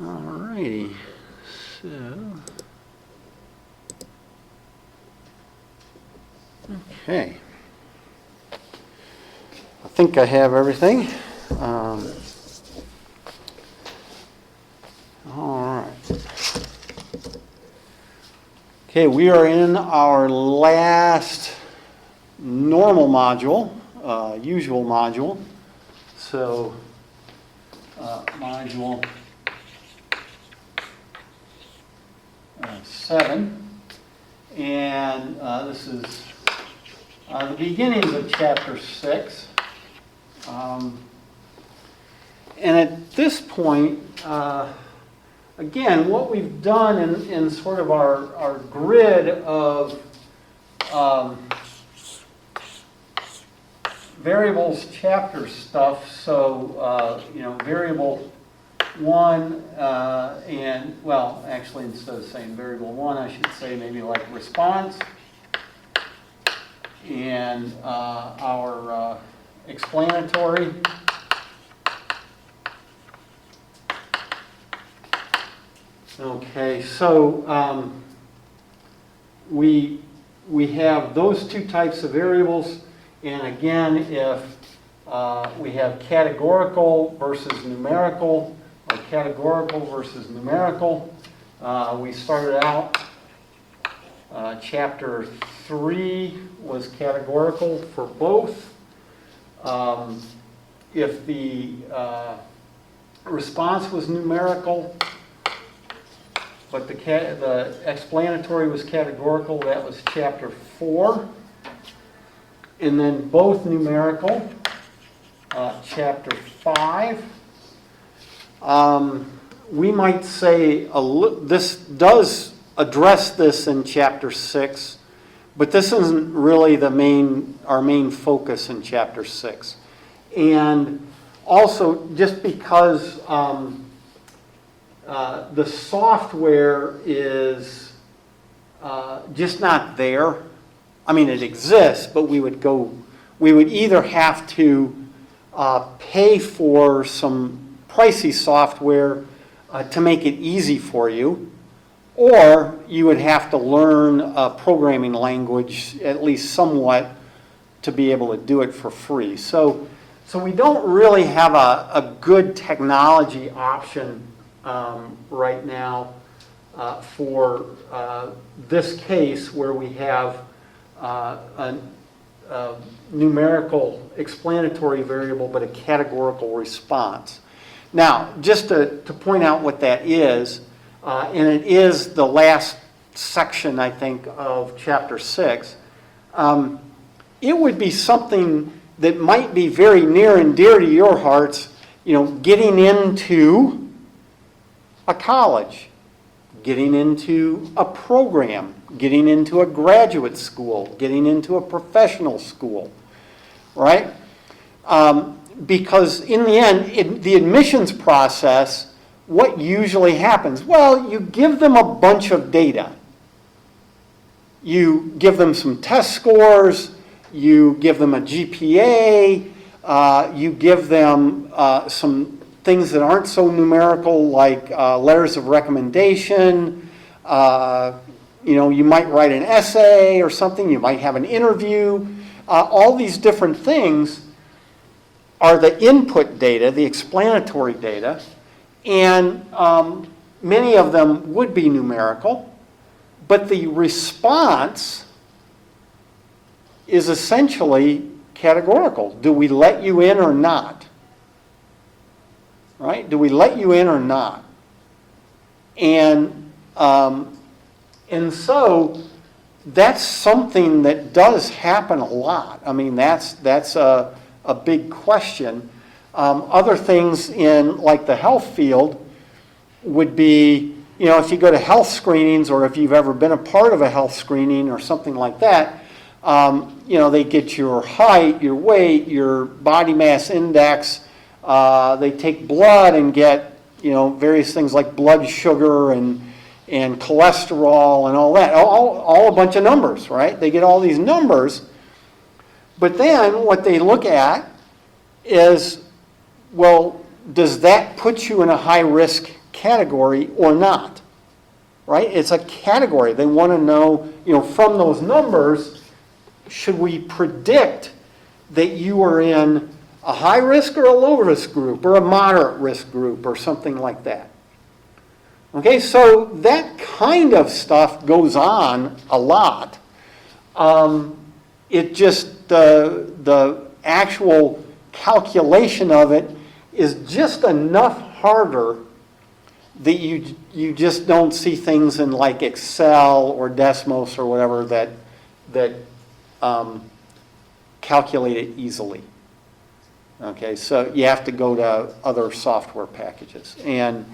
Alrighty, so, okay. I think I have everything. All right. Okay, we are in our last normal module, usual module. So, module 7, and this is the beginnings of chapter 6. And at this point, again, what we've done in sort of our grid of variables chapter stuff, so, variable 1, and, well, actually, instead of saying variable 1, I should say maybe like response, and our explanatory. Okay, so we have those two types of variables, and again, if we have categorical versus numerical, or categorical versus numerical, we started out, chapter 3 was categorical for both. If the response was numerical, but the explanatory was categorical, that was chapter 4. And then both numerical, chapter 5. We might say this does address this in chapter 6, but this isn't really our main focus in chapter 6. And also, just because the software is just not there. I mean, it exists, but we would either have to pay for some pricey software to make it easy for you, or you would have to learn a programming language, at least somewhat, to be able to do it for free. So we don't really have a good technology option right now for this case where we have a numerical explanatory variable but a categorical response. Now, just to point out what that is, and it is the last section, I think, of chapter 6, it would be something that might be very near and dear to your hearts, getting into a college, getting into a program, getting into a graduate school, getting into a professional school, right? Because in the end, in the admissions process, what usually happens? Well, you give them a bunch of data. You give them some test scores, you give them a GPA, you give them some things that aren't so numerical, like letters of recommendation. You might write an essay or something. You might have an interview. All these different things are the input data, the explanatory data, and many of them would be numerical, but the response is essentially categorical. Do we let you in or not? Right? Do we let you in or not? And so that's something that does happen a lot. I mean, that's a big question. Other things in like the health field would be, if you go to health screenings or if you've ever been a part of a health screening or something like that, they get your height, your weight, your body mass index. They take blood and get, various things like blood sugar and cholesterol and all that. All a bunch of numbers, right? They get all these numbers. But then what they look at is, well, does that put you in a high-risk category or not? Right? It's a category. They want to know, from those numbers, should we predict that you are in a high-risk or a low-risk group or a moderate-risk group or something like that? Okay, so that kind of stuff goes on a lot. It just, the actual calculation of it is just enough harder that you just don't see things in like Excel or Desmos or whatever that calculate it easily. Okay, so you have to go to other software packages. And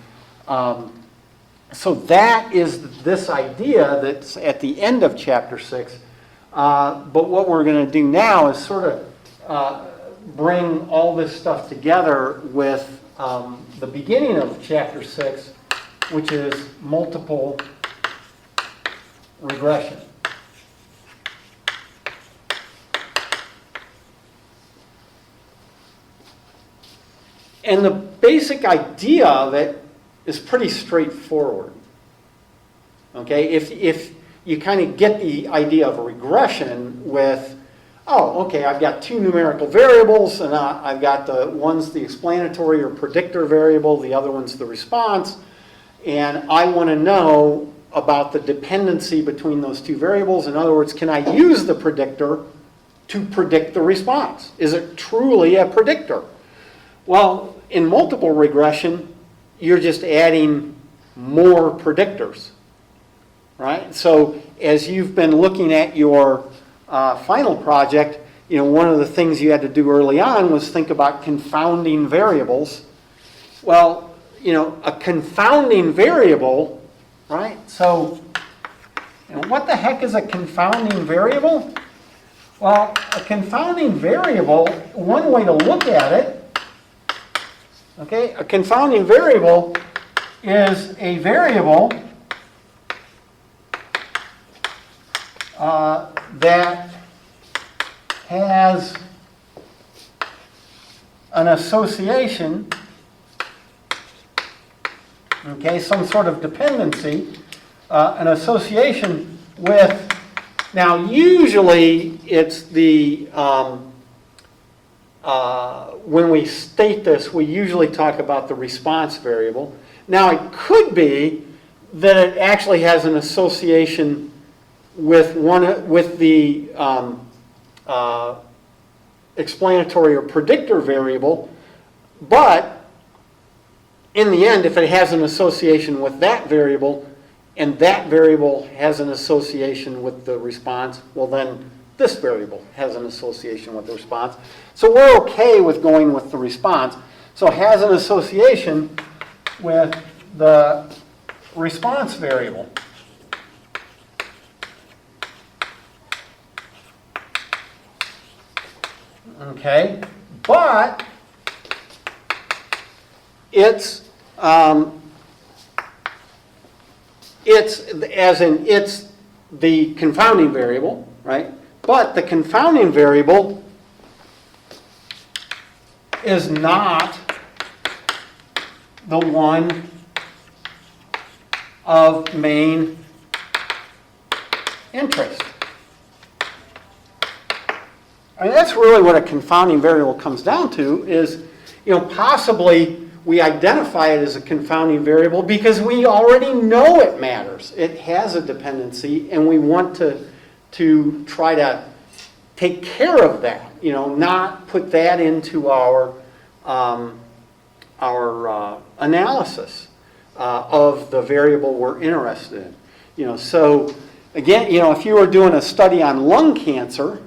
so that is this idea that's at the end of chapter 6. But what we're going to do now is sort of bring all this stuff together with the beginning of chapter 6, which is multiple regression. And the basic idea of it is pretty straightforward. Okay, if you kind of get the idea of a regression with, oh, okay, I've got two numerical variables, and I've got one's the explanatory or predictor variable, the other one's the response, and I want to know about the dependency between those two variables. In other words, can I use the predictor to predict the response? Is it truly a predictor? Well, in multiple regression, you're just adding more predictors, right? So as you've been looking at your final project, one of the things you had to do early on was think about confounding variables. Well, a confounding variable, right? So, what the heck is a confounding variable? Well, a confounding variable, one way to look at it, okay, a confounding variable is a variable that has an association, okay, some sort of dependency, an association with, now usually it's the, when we state this, we usually talk about the response variable. Now it could be that it actually has an association with the explanatory or predictor variable, but in the end, if it has an association with that variable, and that variable has an association with the response, well then this variable has an association with the response. So we're okay with going with the response. So it has an association with the response variable. Okay, but it's the confounding variable, right? But the confounding variable is not the one of main interest. I mean, that's really what a confounding variable comes down to is, possibly we identify it as a confounding variable because we already know it matters. It has a dependency, and we want to try to take care of that, not put that into our analysis of the variable we're interested in. So again, if you were doing a study on lung cancer,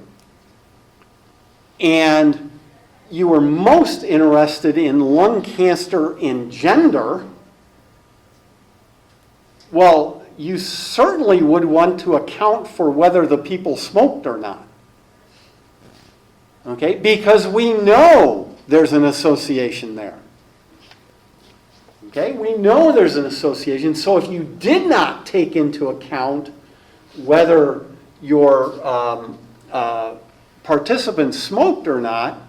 and you were most interested in lung cancer in gender, well, you certainly would want to account for whether the people smoked or not. Okay? Because we know there's an association there. Okay? We know there's an association. So if you did not take into account whether your participants smoked or not,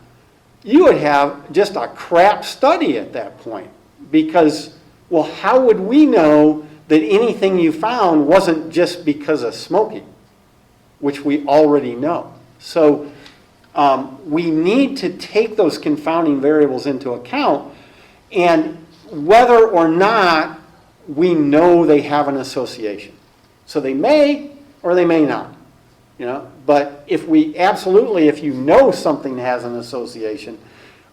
you would have just a crap study at that point. Because, well, how would we know that anything you found wasn't just because of smoking, which we already know? So we need to take those confounding variables into account, and whether or not we know they have an association. So they may or they may not, but if you know something has an association,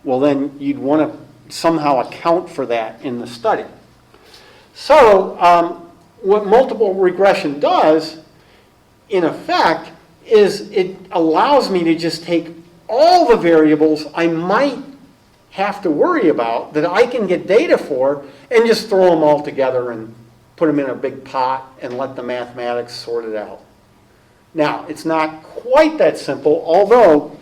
well, then you'd want to somehow account for that in the study. So what multiple regression does, in effect, is it allows me to just take all the variables I might have to worry about that I can get data for and just throw them all together and put them in a big pot and let the mathematics sort it out. Now, it's not quite that simple, although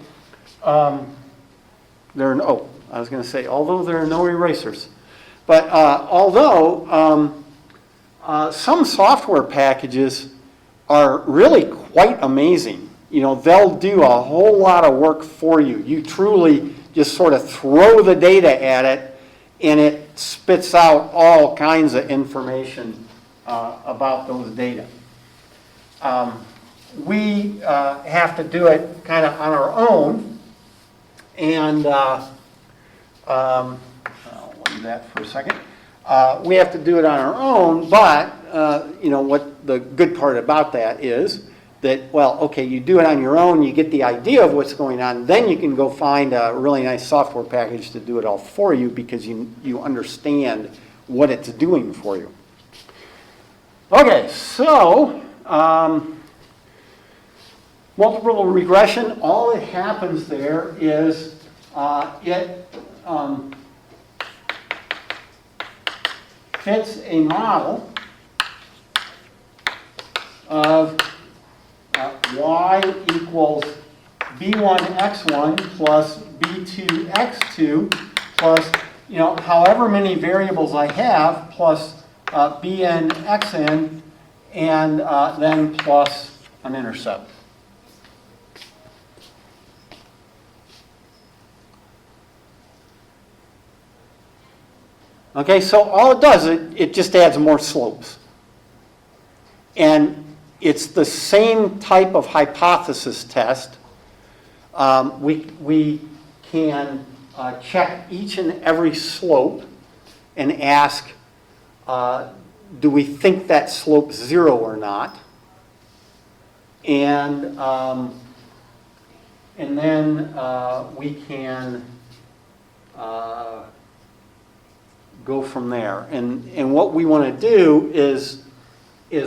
there are no erasers. But although some software packages are really quite amazing. They'll do a whole lot of work for you. You truly just sort of throw the data at it, and it spits out all kinds of information about those data. We have to do it kind of on our own, and I'll leave that for a second. We have to do it on our own, but what the good part about that is that, well, okay, you do it on your own, you get the idea of what's going on, then you can go find a really nice software package to do it all for you because you understand what it's doing for you. Okay, so multiple regression, all that happens there is it fits a model of y equals b1x1 plus b2x2 plus, however many variables I have, plus bn xn, and then plus an intercept. Okay, so all it does, it just adds more slopes. And it's the same type of hypothesis test. We can check each and every slope and ask, do we think that slope's 0 or not? And then we can go from there. And what we want to do is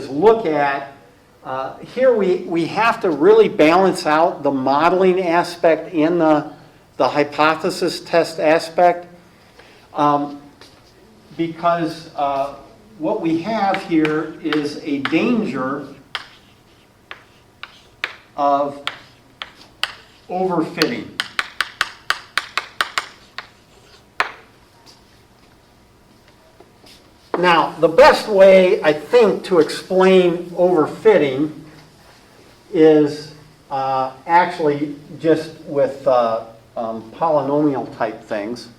look at, here we have to really balance out the modeling aspect and the hypothesis test aspect, because what we have here is a danger of overfitting. Now, the best way, I think, to explain overfitting is actually just with polynomial type things.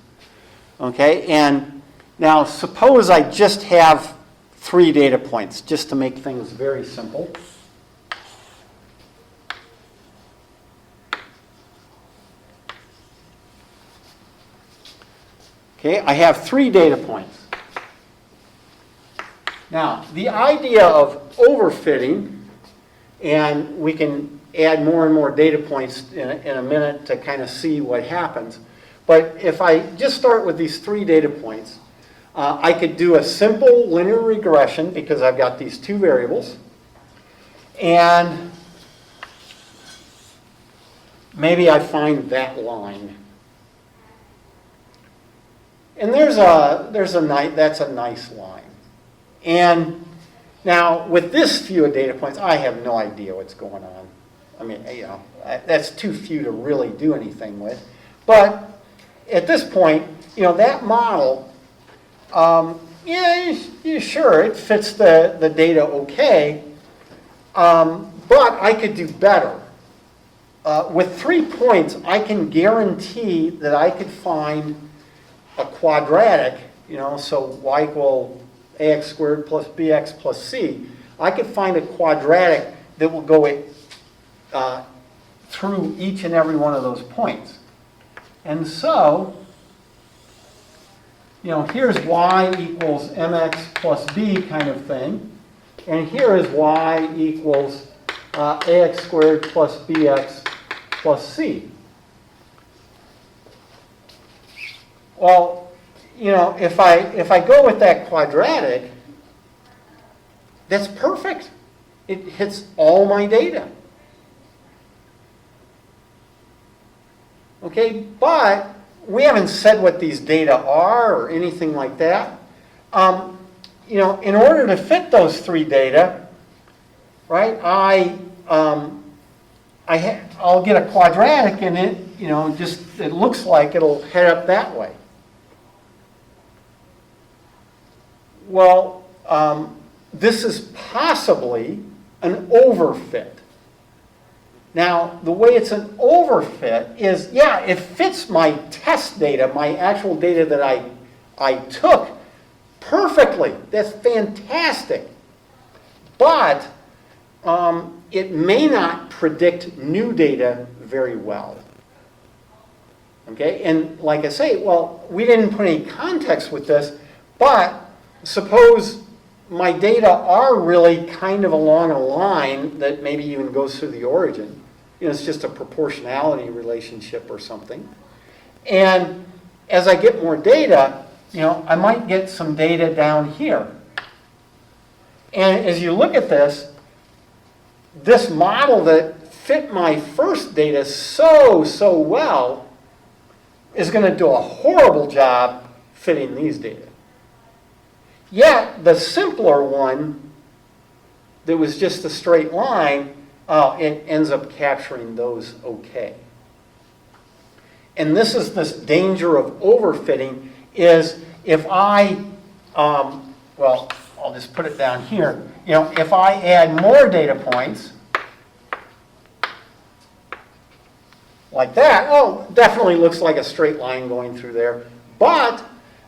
Okay, and now suppose I just have 3 data points, just to make things very simple. Okay, I have 3 data points. Now, the idea of overfitting, and we can add more and more data points in a minute to kind of see what happens. But if I just start with these 3 data points, I could do a simple linear regression because I've got these 2 variables. And maybe I find that line. And that's a nice line. And now, with this few of data points, I have no idea what's going on. I mean, that's too few to really do anything with. But at this point, that model, sure, it fits the data okay, but I could do better. with 3 points, I can guarantee that I could find a quadratic, so y equal ax squared plus bx plus c. I could find a quadratic that will go through each and every one of those points. And so, here's y equals mx plus b kind of thing. And here is y equals ax squared plus bx plus c. Well, if I go with that quadratic, that's perfect. It hits all my data. Okay, but we haven't said what these data are or anything like that. In order to fit those 3 data, right, I'll get a quadratic and it looks like it'll head up that way. Well, this is possibly an overfit. Now, the way it's an overfit is, yeah, it fits my test data, my actual data that I took perfectly. That's fantastic. But it may not predict new data very well. Okay, and like I say, well, we didn't put any context with this, but suppose my data are really kind of along a line that maybe even goes through the origin. It's just a proportionality relationship or something. And as I get more data, I might get some data down here. And as you look at this model that fit my first data so well is going to do a horrible job fitting these data. Yet, the simpler one that was just a straight line, it ends up capturing those okay. And this is this danger of overfitting is if well, I'll just put it down here. If I add more data points, like that, definitely looks like a straight line going through there. But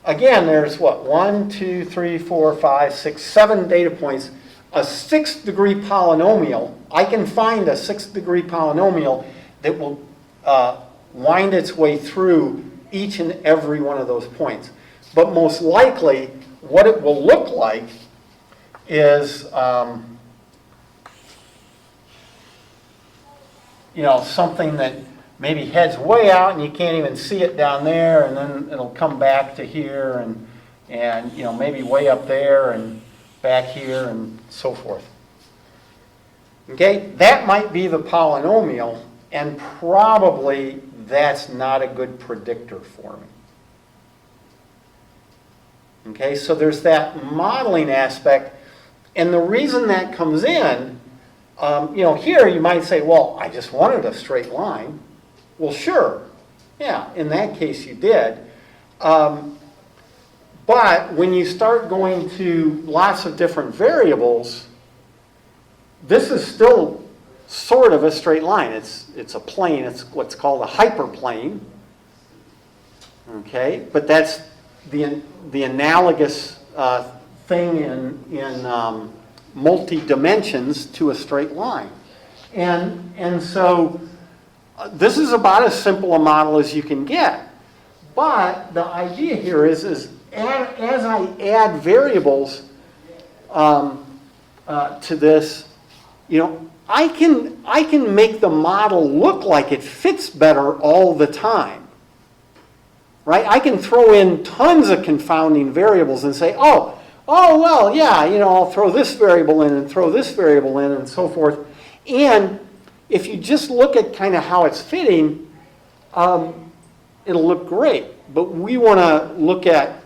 again, there's what, 1, 2, 3, 4, 5, 6, 7 data points. A 6th degree polynomial, I can find a 6th degree polynomial that will wind its way through each and every one of those points. But most likely, what it will look like is something that maybe heads way out and you can't even see it down there, and then it'll come back to here and maybe way up there and back here and so forth. Okay, that might be the polynomial, and probably that's not a good predictor for me. Okay, so there's that modeling aspect, and the reason that comes in, here you might say, well, I just wanted a straight line. Well, sure, yeah, in that case you did. But when you start going to lots of different variables, this is still sort of a straight line. It's a plane. It's what's called a hyperplane. Okay, but that's the analogous thing in multi-dimensions to a straight line. And so this is about as simple a model as you can get. But the idea here is as I add variables to this, I can make the model look like it fits better all the time. Right? I can throw in tons of confounding variables and say, oh well, yeah, I'll throw this variable in and throw this variable in and so forth. And if you just look at kind of how it's fitting, it'll look great. But we want to look at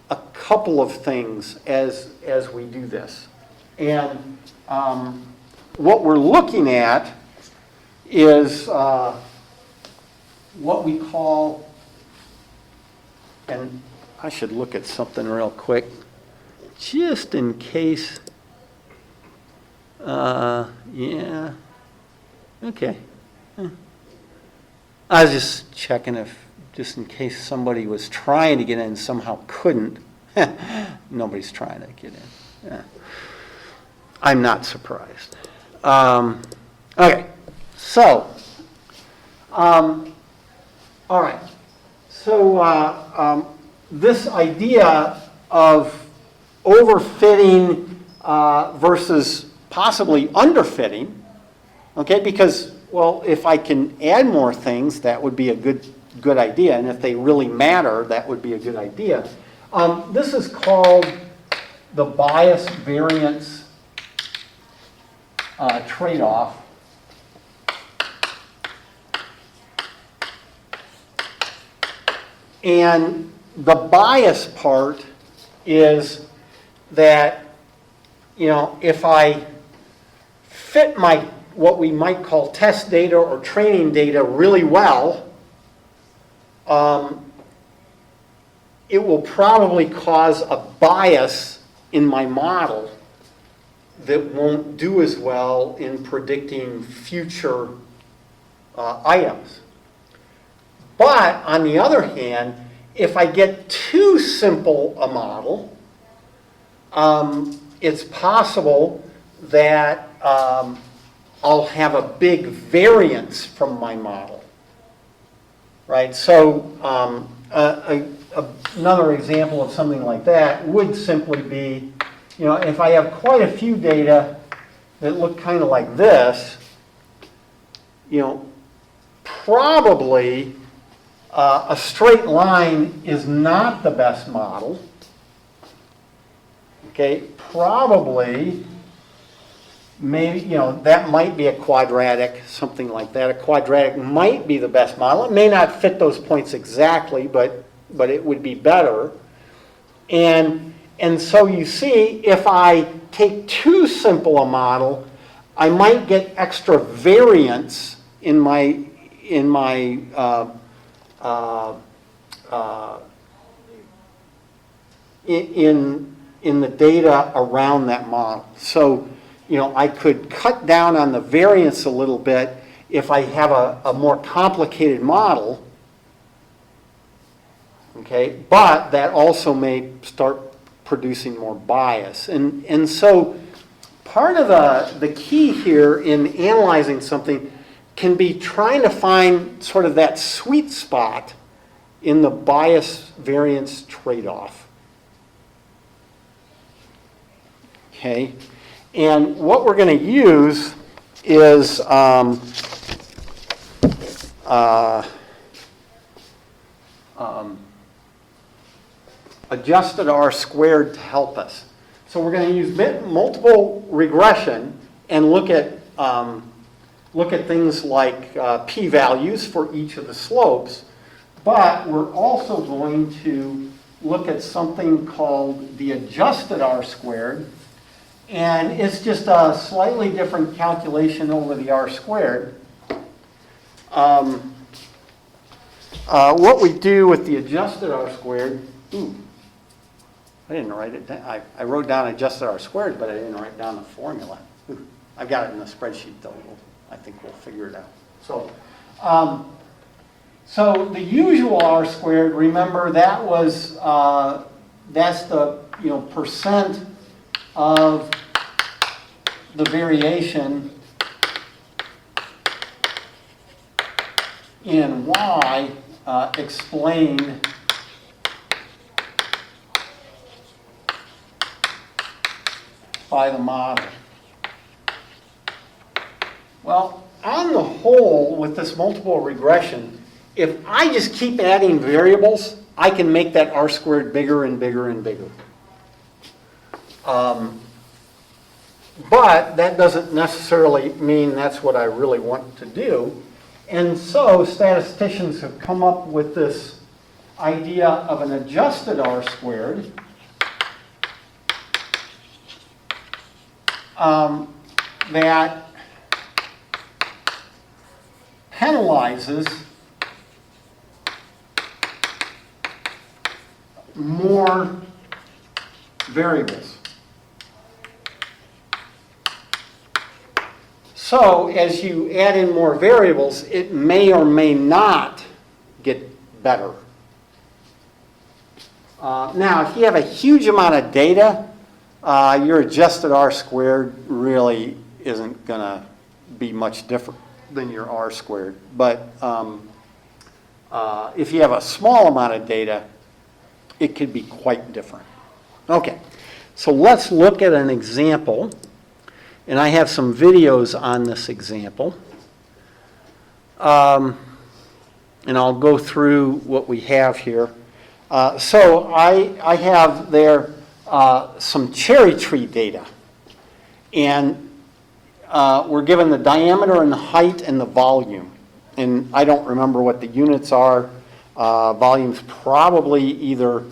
a couple of things as we do this. And what we're looking at is what we call, and I should look at something real quick, just in case, yeah, okay. I was just checking if, just in case somebody was trying to get in and somehow couldn't. Nobody's trying to get in. Yeah. I'm not surprised. Okay, so, all right. So this idea of overfitting versus possibly underfitting, okay, because, well, if I can add more things, that would be a good idea, and if they really matter, that would be a good idea. This is called the bias variance trade-off. And the bias part is that, you know, if I fit my, what we might call test data or training data really well, it will probably cause a bias in my model that won't do as well in predicting future items. But on the other hand, if I get too simple a model, it's possible that I'll have a big variance from my model, right? So another example of something like that would simply be, you know, if I have quite a few data that look kind of like this, you know, probably a straight line is not the best model. Okay, probably, maybe, you know, that might be a quadratic, something like that. A quadratic might be the best model. It may not fit those points exactly, but it would be better. And so you see, if I take too simple a model, I might get extra variance in my in the data around that model. So, you know, I could cut down on the variance a little bit if I have a more complicated model, okay, but that also may start producing more bias. And so part of the key here in analyzing something can be trying to find sort of that sweet spot in the bias variance trade-off. Okay, and what we're going to use is adjusted R squared to help us. So we're going to use multiple regression and look at things like p-values for each of the slopes, but we're also going to look at something called the adjusted R squared, and it's just a slightly different calculation over the R squared. What we do with the adjusted R squared, I didn't write it down. I wrote down adjusted R squared, but I didn't write down the formula. I've got it in the spreadsheet though. I think we'll figure it out. So the usual R squared, remember that was, that's the, you know, percent of the variation in Y explained by the model. Well, on the whole, with this multiple regression, if I just keep adding variables, I can make that R squared bigger and bigger and bigger. But that doesn't necessarily mean that's what I really want to do. And so statisticians have come up with this idea of an adjusted R squared that penalizes more variables. So as you add in more variables, it may or may not get better. Now, if you have a huge amount of data, your adjusted R squared really isn't going to be much different than your R squared. But if you have a small amount of data, it could be quite different. Okay, so let's look at an example. And I have some videos on this example. And I'll go through what we have here. So I have there some cherry tree data. And we're given the diameter and the height and the volume. And I don't remember what the units are. Volume's probably either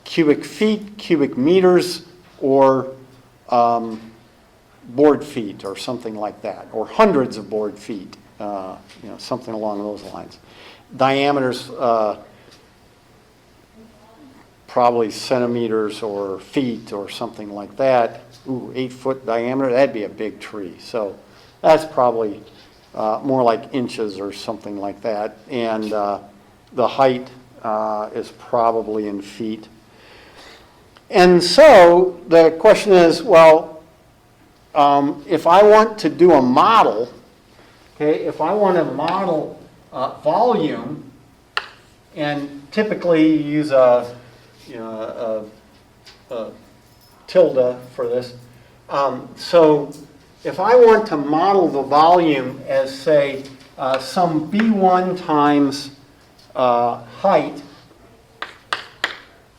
cubic feet, cubic meters, or board feet or something like that, or hundreds of board feet, something along those lines. Diameters, probably centimeters or feet or something like that. Ooh, 8-foot diameter, that'd be a big tree. So that's probably more like inches or something like that. And the height is probably in feet. And so the question is, well, if I want to do a model, okay, if I want to model volume, and typically you use a tilde for this. So if I want to model the volume as, say, some B1 times height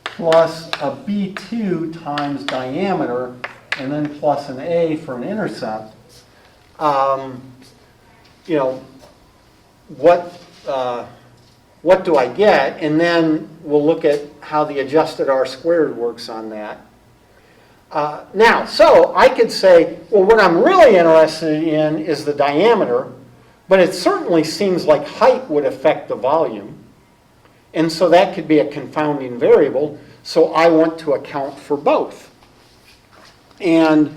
plus a B2 times diameter, and then plus an A for an intercept, what do I get? And then we'll look at how the adjusted R squared works on that. Now, so I could say, well, what I'm really interested in is the diameter, but it certainly seems like height would affect the volume. And so that could be a confounding variable, so I want to account for both. And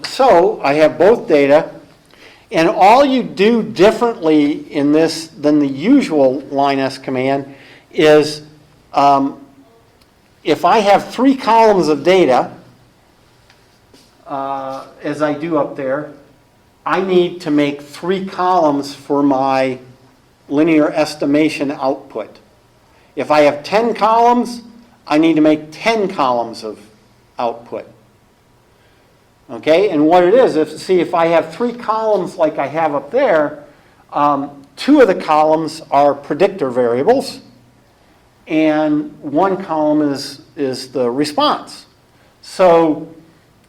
so I have both data, and all you do differently in this than the usual line-s command is if I have 3 columns of data, as I do up there, I need to make 3 columns for my linear estimation output. If I have 10 columns, I need to make 10 columns of output. Okay, and what it is, if I have 3 columns like I have up there, 2 of the columns are predictor variables, and 1 column is the response. So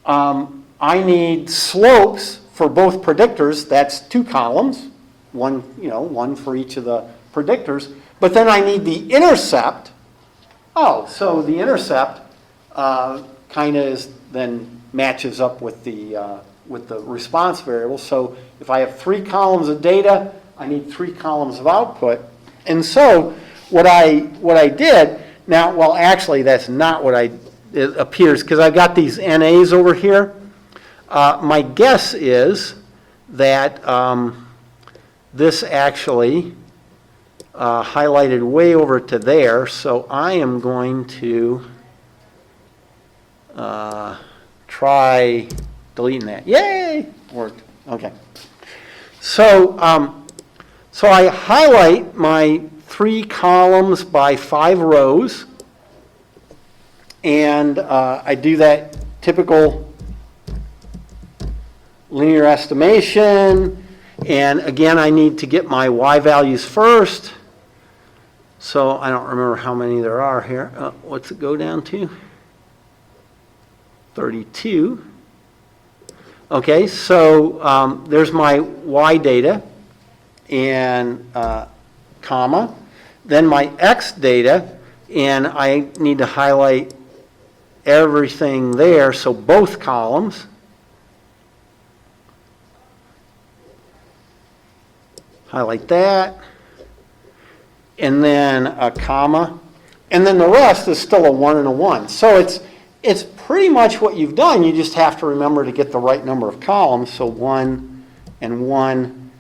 I need slopes for both predictors. That's 2 columns, one for each of the predictors. But then I need the intercept. Oh, so the intercept kind of then matches up with the response variable. So if I have 3 columns of data, I need 3 columns of output. And so what I did now, well, actually that's not what it appears, because I've got these NAs over here. My guess is that this actually highlighted way over to there. So I am going to try deleting that. Yay! Worked. Okay. So so I highlight my 3 columns by 5 rows, and I do that typical linear estimation, and again I need to get my Y values first. So I don't remember how many there are here. What's it go down to? 32. Okay, so there's my Y data, and comma. Then my X data, and I need to highlight everything there, so both columns. Highlight that, and then a comma, and then the rest is still a 1 and a 1. So it's pretty much what you've done. You just have to remember to get the right number of columns. So 1 and 1,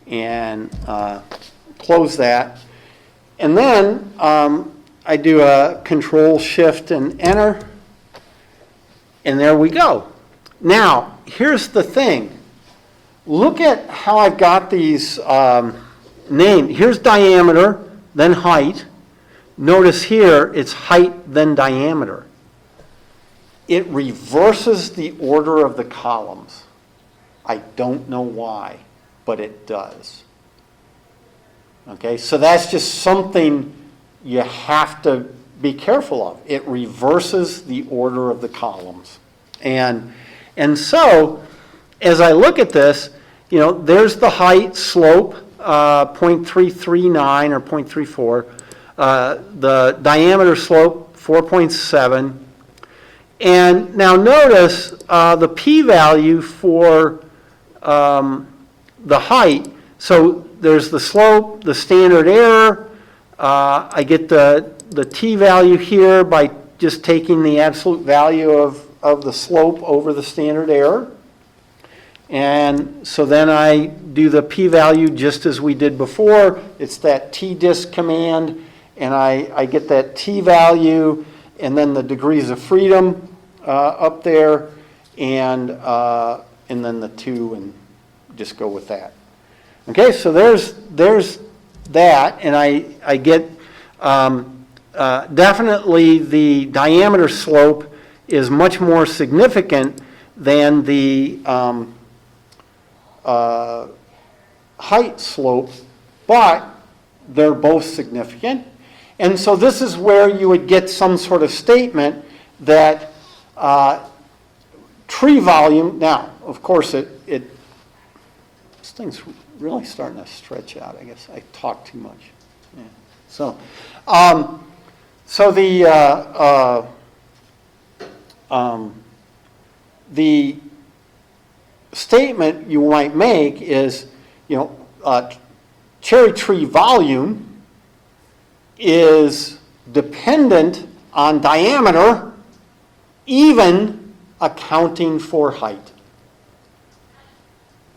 and close that. And then I do a Control, Shift, and Enter. And there we go. Now, here's the thing. Look at how I've got these named. Here's diameter, then height. Notice here, it's height, then diameter. It reverses the order of the columns. I don't know why, but it does. Okay, so that's just something you have to be careful of. It reverses the order of the columns. And so, as I look at this, you know, there's the height, slope, 0.339 or 0.34. The diameter slope, 4.7. And now notice the p-value for the height. So there's the slope, the standard error. I get the t-value here by just taking the absolute value of the slope over the standard error. And so then I do the p-value just as we did before. It's that tdist command, and I get that t-value, and then the degrees of freedom up there, and then the 2, and just go with that. Okay, so there's that, and I get definitely the diameter slope is much more significant than the height slope, but they're both significant. And so this is where you would get some sort of statement that tree volume, now, of course, this thing's really starting to stretch out. I guess I talk too much. Yeah. So the statement you might make is, you know, cherry tree volume is dependent on diameter, even accounting for height.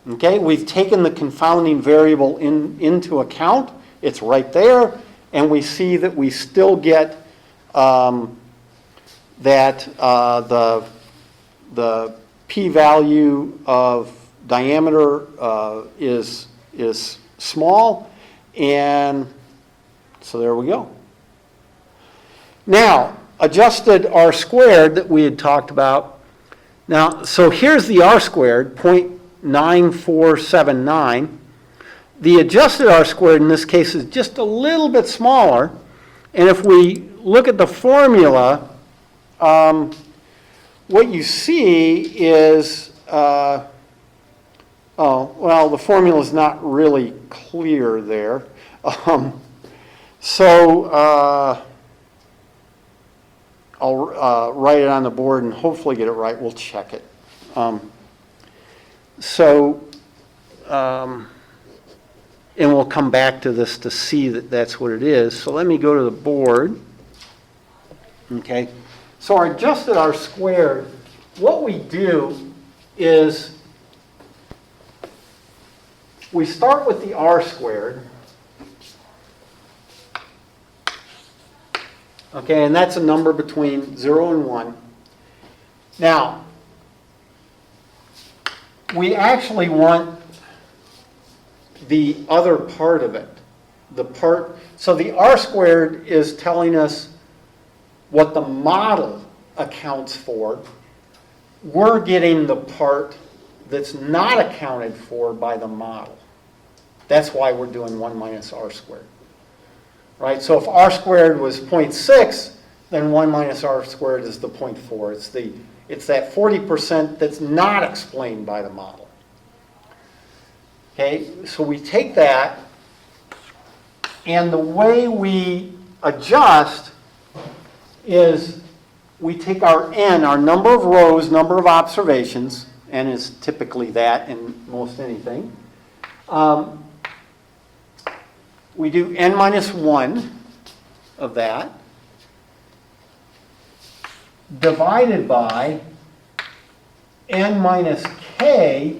Okay, we've taken the confounding variable into account. It's right there, and we see that we still get that the p-value of diameter is small, and so there we go. Now, adjusted R squared that we had talked about. Now, so here's the R squared, 0.9479. The adjusted R squared in this case is just a little bit smaller. And if we look at the formula, what you see is, the formula is not really clear there. I'll write it on the board and hopefully get it right. We'll check it. And we'll come back to this to see that that's what it is. So let me go to the board. Okay. So our adjusted R squared, what we do is we start with the R squared. Okay, and that's a number between 0 and 1. Now, we actually want the other part of it. So the R squared is telling us what the model accounts for. We're getting the part that's not accounted for by the model. That's why we're doing 1 minus R squared. Right? So if R squared was 0.6, then 1 minus R squared is the 0.4. It's that 40% that's not explained by the model. Okay, so we take that, and the way we adjust is we take our n, our number of rows, number of observations, n is typically that in most anything. We do n minus 1 of that. divided by n minus k,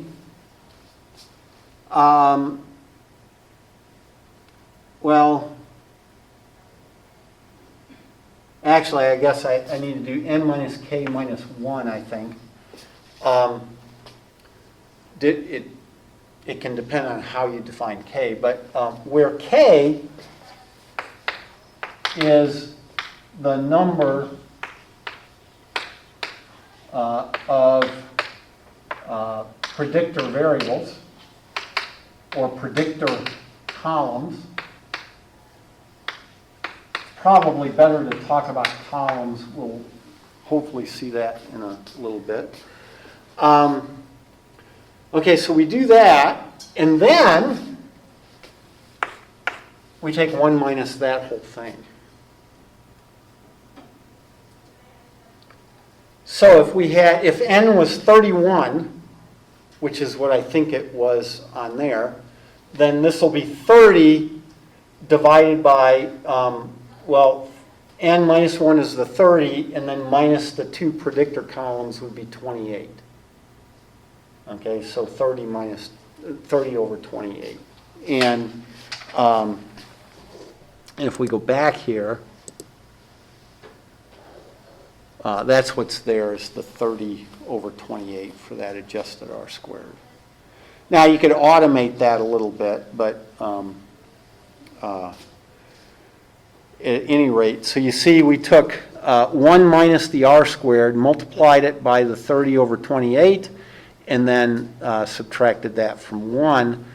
well, actually, I guess I need to do n minus k minus 1, I think. It can depend on how you define k, but where k is the number of predictor variables or predictor columns. It's probably better to talk about columns. We'll hopefully see that in a little bit. Okay, so we do that, and then we take 1 minus that whole thing. So if n was 31, which is what I think it was on there, then this will be 30 divided by, well, n minus 1 is the 30, and then minus the 2 predictor columns would be 28. Okay, so 30 over 28. And if we go back here, that's what's there is the 30 over 28 for that adjusted R squared. Now you could automate that a little bit, but at any rate, so you see we took 1 minus the R squared, multiplied it by the 30 over 28, and then subtracted that from 1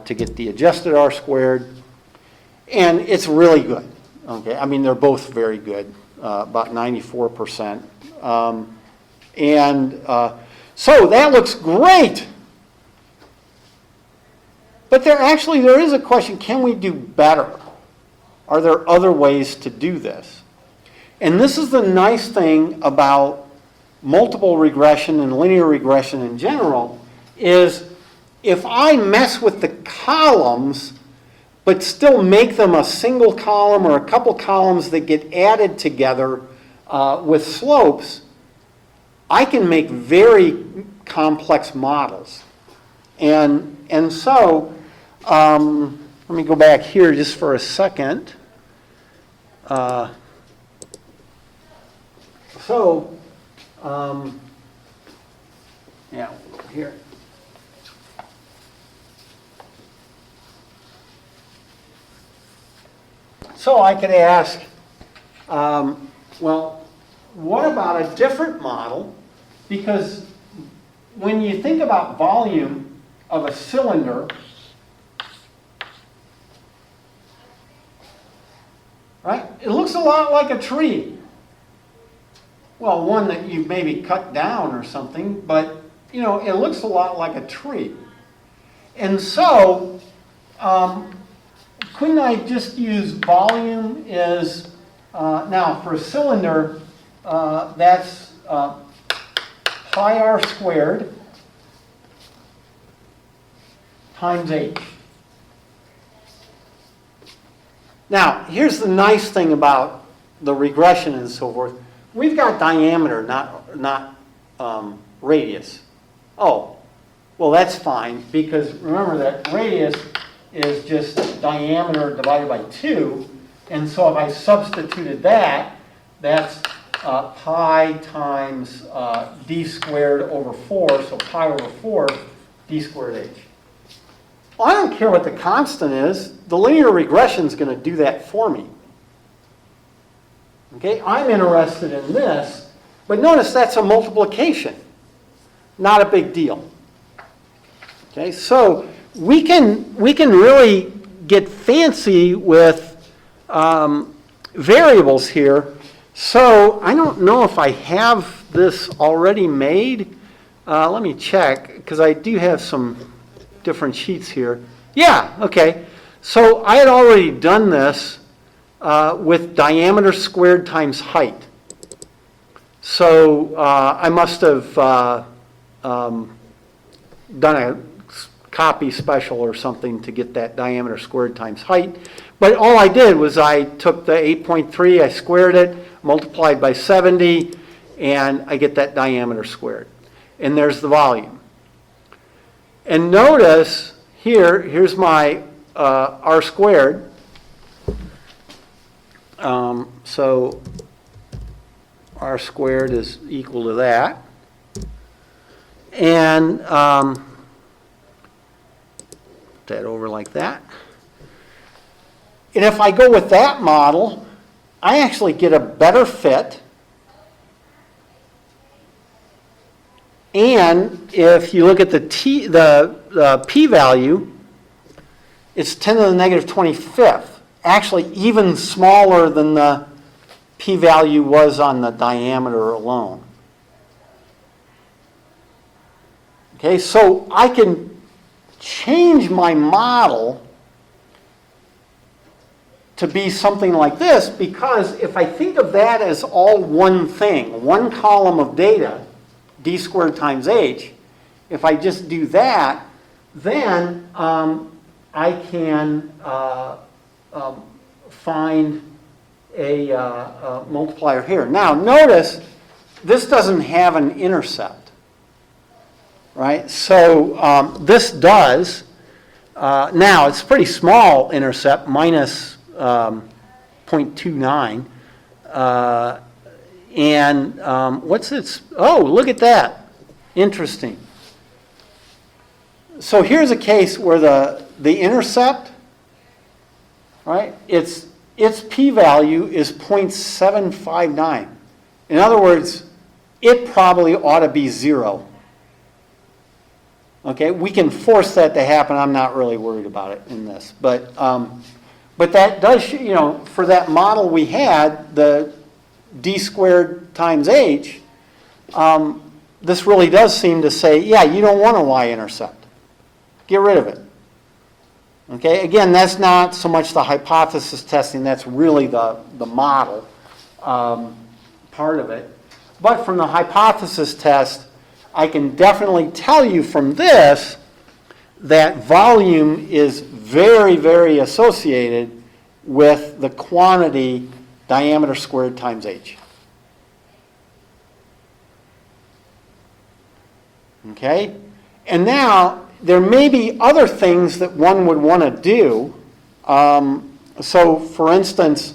to get the adjusted R squared. And it's really good. Okay, I mean, they're both very good, about 94%. So that looks great. But there is a question, can we do better? Are there other ways to do this? And this is the nice thing about multiple regression and linear regression in general, is if I mess with the columns but still make them a single column or a couple columns that get added together with slopes, I can make very complex models. And so, let me go back here just for a second. Yeah, here. So I could ask, well, what about a different model? Because when you think about volume of a cylinder, right, it looks a lot like a tree. Well, one that you maybe cut down or something, but you know, it looks a lot like a tree. And so, couldn't I just use volume as, now for a cylinder, that's pi r squared times h. Now, here's the nice thing about the regression and so forth. We've got diameter, not radius. Oh, well, that's fine, because remember that radius is just diameter divided by 2. And so if I substituted that, that's pi times d squared over 4, so pi over 4 d squared h. Well, I don't care what the constant is. The linear regression is going to do that for me. Okay, I'm interested in this, but notice that's a multiplication. Not a big deal. Okay, so we can really get fancy with variables here. So I don't know if I have this already made. Let me check, because I do have some different sheets here. Yeah, okay. So I had already done this with diameter squared times height. So I must have done a copy special or something to get that diameter squared times height. But all I did was I took the 8.3, I squared it, multiplied by 70, and I get that diameter squared. And there's the volume. And notice here's my r squared. So r squared is equal to that. And put that over like that. And if I go with that model, I actually get a better fit. And if you look at the p-value, it's 10 to the negative 25th. Actually, even smaller than the p-value was on the diameter alone. Okay, so I can change my model to be something like this, because if I think of that as all one thing, one column of data, d squared times h, if I just do that, then I can find a multiplier here. Now, notice this doesn't have an intercept, right? So this does. Now, it's a pretty small intercept, minus 0.29. And what's its, oh, look at that. Interesting. So here's a case where the intercept, right, its p-value is 0.759. In other words, it probably ought to be 0. Okay, we can force that to happen. I'm not really worried about it in this. But that does, for that model we had, the d squared times h, this really does seem to say, yeah, you don't want a y-intercept. Get rid of it. Okay, again, that's not so much the hypothesis testing, that's really the model part of it. But from the hypothesis test, I can definitely tell you from this that volume is very, very associated with the quantity diameter squared times h. Okay? And now, there may be other things that one would want to do. So, for instance,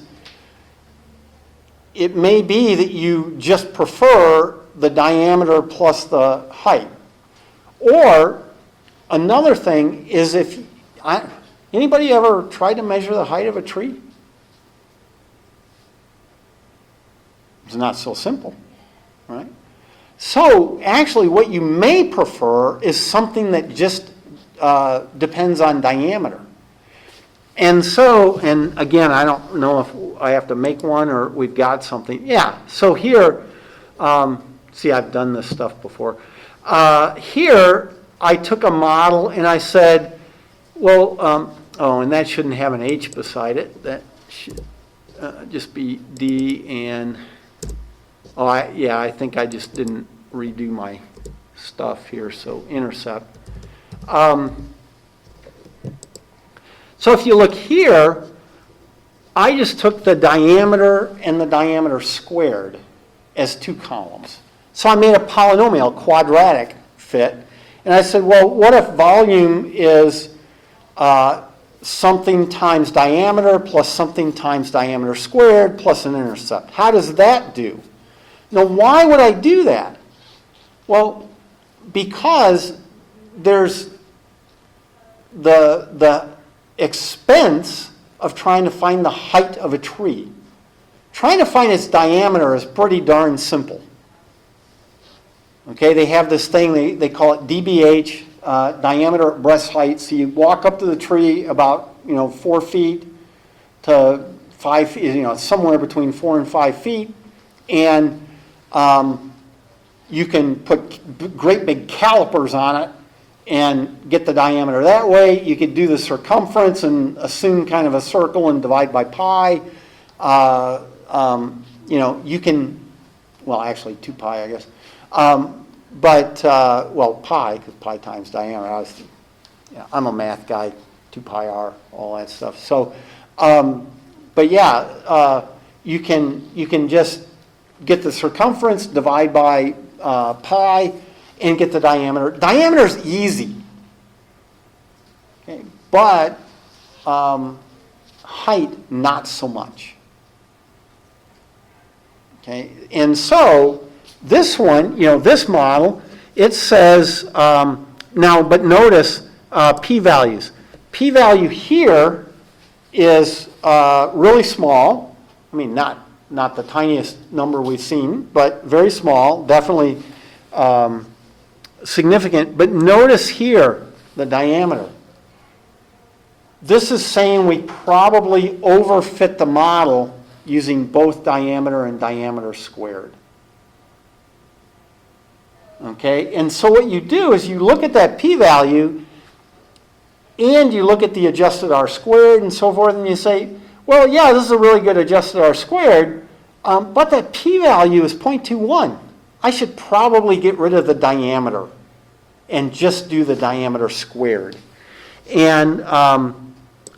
it may be that you just prefer the diameter plus the height. Or, another thing is if, anybody ever tried to measure the height of a tree? It's not so simple, right? So, actually, what you may prefer is something that just depends on diameter. And so, and again, I don't know if I have to make one or we've got something. Yeah, so here, see, I've done this stuff before. Here, I took a model and I said, well, oh, and that shouldn't have an h beside it. That should just be d and... Oh, I think I just didn't redo my stuff here, so intercept. So if you look here, I just took the diameter and the diameter squared as two columns. So I made a polynomial, quadratic fit, and I said, well, what if volume is something times diameter plus something times diameter squared plus an intercept? How does that do? Now, why would I do that? Well, because there's the expense of trying to find the height of a tree. Trying to find its diameter is pretty darn simple. Okay, they have this thing, they call it DBH, diameter at breast height. So you walk up to the tree about 4 feet to 5 feet, somewhere between 4 and 5 feet, and you can put great big calipers on it and get the diameter that way. You could do the circumference and assume kind of a circle and divide by pi. You can, well, actually 2 pi, I guess. Well, pi, because pi times diameter. I'm a math guy, 2 pi r, all that stuff. So, but yeah, you can just get the circumference, divide by pi, and get the diameter. Diameter is easy, okay? But height, not so much. Okay, and so this one, this model, it says, now, but notice p-values. P-value here is really small. I mean, not the tiniest number we've seen, but very small, definitely significant. But notice here the diameter. This is saying we probably overfit the model using both diameter and diameter squared. Okay, and so what you do is you look at that p-value and you look at the adjusted r squared and so forth, and you say, well, yeah, this is a really good adjusted r squared, but that p-value is 0.21. I should probably get rid of the diameter and just do the diameter squared. And I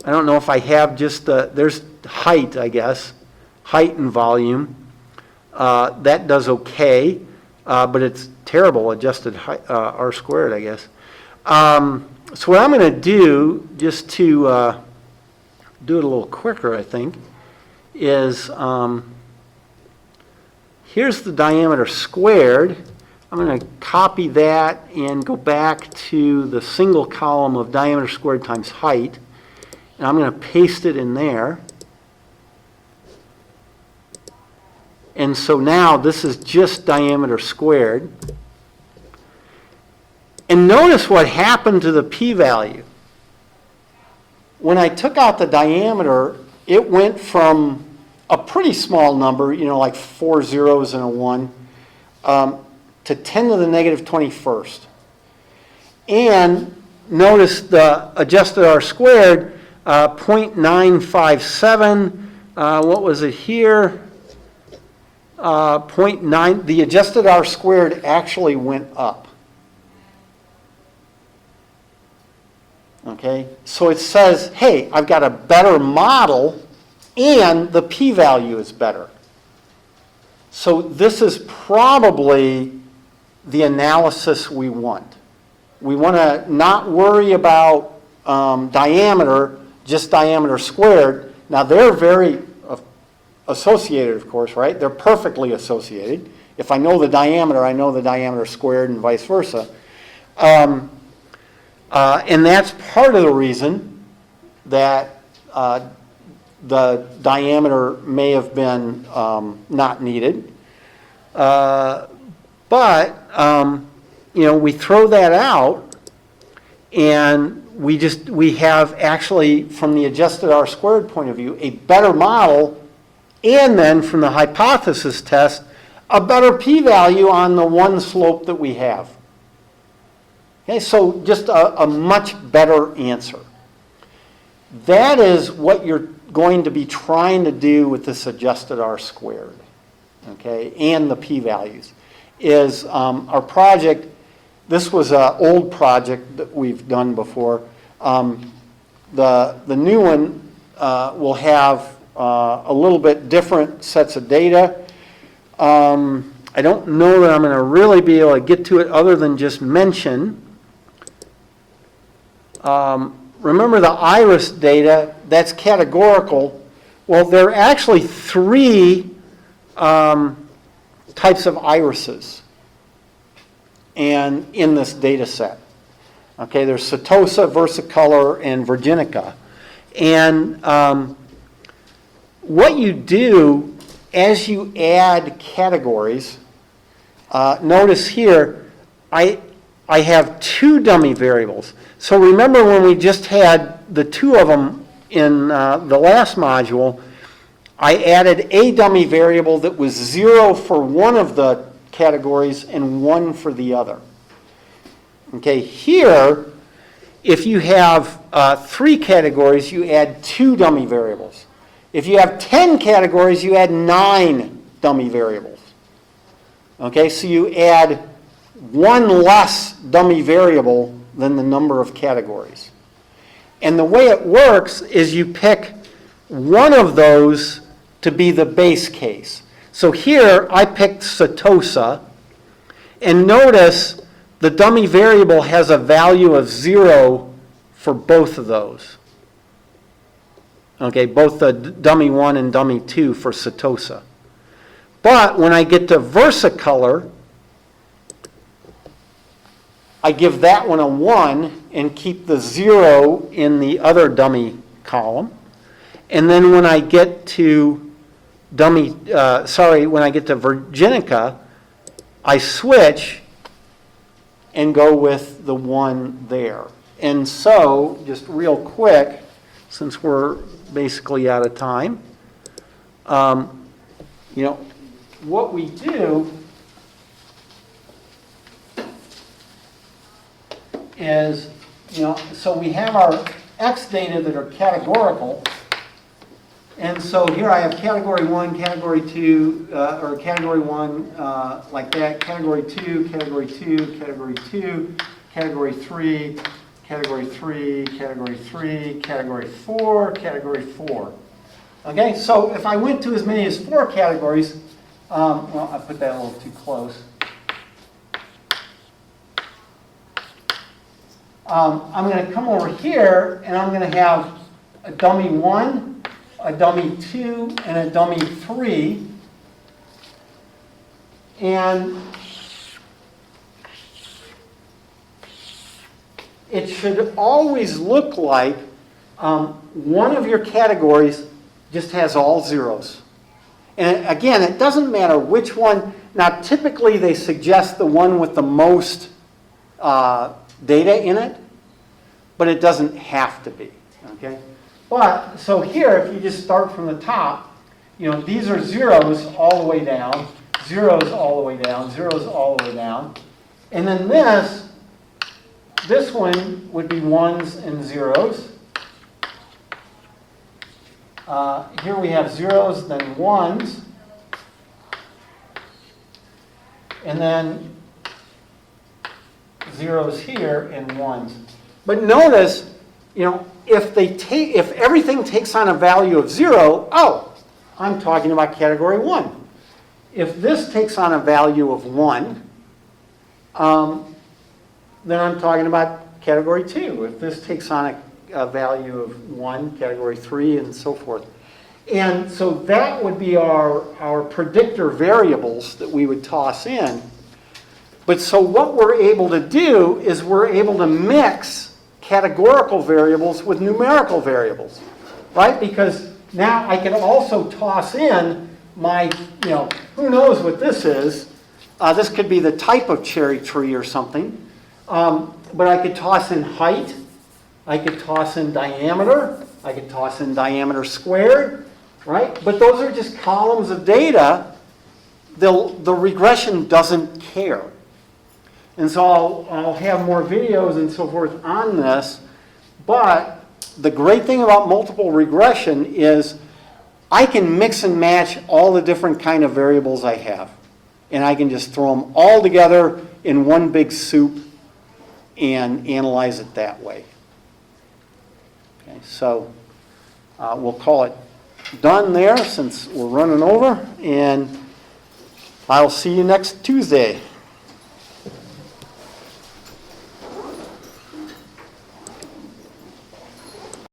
don't know if I have just there's height, I guess, height and volume. That does okay, but it's terrible adjusted r squared, I guess. So what I'm going to do, just to do it a little quicker, I think, is here's the diameter squared. I'm going to copy that and go back to the single column of diameter squared times height. And I'm going to paste it in there. And so now this is just diameter squared. And notice what happened to the p-value. When I took out the diameter, it went from a pretty small number, like 4 zeros and a 1, to 10 to the negative 21st. And notice the adjusted r squared, 0.957. What was it here? 0.9. The adjusted r squared actually went up. Okay, so it says, hey, I've got a better model and the p-value is better. So this is probably the analysis we want. We want to not worry about diameter, just diameter squared. Now they're very associated, of course, right? They're perfectly associated. If I know the diameter, I know the diameter squared and vice versa. And that's part of the reason that the diameter may have been not needed. But, we throw that out and we have actually, from the adjusted r squared point of view, a better model, and then from the hypothesis test, a better p-value on the one slope that we have. Okay, so just a much better answer. That is what you're going to be trying to do with this adjusted r squared, okay, and the p-values. Is our project, this was an old project that we've done before. The new one will have a little bit different sets of data. I don't know that I'm going to really be able to get to it other than just mention. Remember the iris data, that's categorical. Well, there are actually 3 types of irises and in this data set. Okay, there's setosa, versicolor, and virginica. And what you do as you add categories, notice here, I have 2 dummy variables. So remember when we just had the 2 of them in the last module, I added a dummy variable that was 0 for one of the categories and 1 for the other. Okay, here, if you have 3 categories, you add 2 dummy variables. If you have 10 categories, you add 9 dummy variables. Okay, so you add 1 less dummy variable than the number of categories. And the way it works is you pick one of those to be the base case. So here I picked Setosa, and notice the dummy variable has a value of 0 for both of those. Okay, both the dummy 1 and dummy 2 for Setosa. But when I get to Versicolor, I give that one a 1 and keep the 0 in the other dummy column. And then when I get to when I get to Virginica, I switch and go with the 1 there. And so, just real quick, since we're basically out of time, what we do is, so we have our X data that are categorical. And so here I have category 1, category 2, or category 1 like that, category 2, category 2, category 2, category 3, category 3, category 3, category 4, category 4. Okay, so if I went to as many as 4 categories, well, I put that a little too close. I'm going to come over here and I'm going to have a dummy 1, a dummy 2, and a dummy 3. And it should always look like one of your categories just has all zeros. And again, it doesn't matter which one. Now, typically they suggest the one with the most data in it, but it doesn't have to be. Okay? But, so here, if you just start from the top, these are zeros all the way down, zeros all the way down, zeros all the way down. And then this one would be 1s and zeros. Here we have zeros, then 1s. And then zeros here and 1s. But notice, if everything takes on a value of 0, oh, I'm talking about category 1. If this takes on a value of 1, then I'm talking about category 2. If this takes on a value of 1, category 3, and so forth. And so that would be our predictor variables that we would toss in. But so what we're able to do is we're able to mix categorical variables with numerical variables, right? Because now I can also toss in my, who knows what this is. This could be the type of cherry tree or something. But I could toss in height. I could toss in diameter. I could toss in diameter squared, right? But those are just columns of data. The regression doesn't care. And so I'll have more videos and so forth on this. But the great thing about multiple regression is I can mix and match all the different kind of variables I have. And I can just throw them all together in one big soup and analyze it that way. Okay, so we'll call it done there since we're running over. And I'll see you next Tuesday.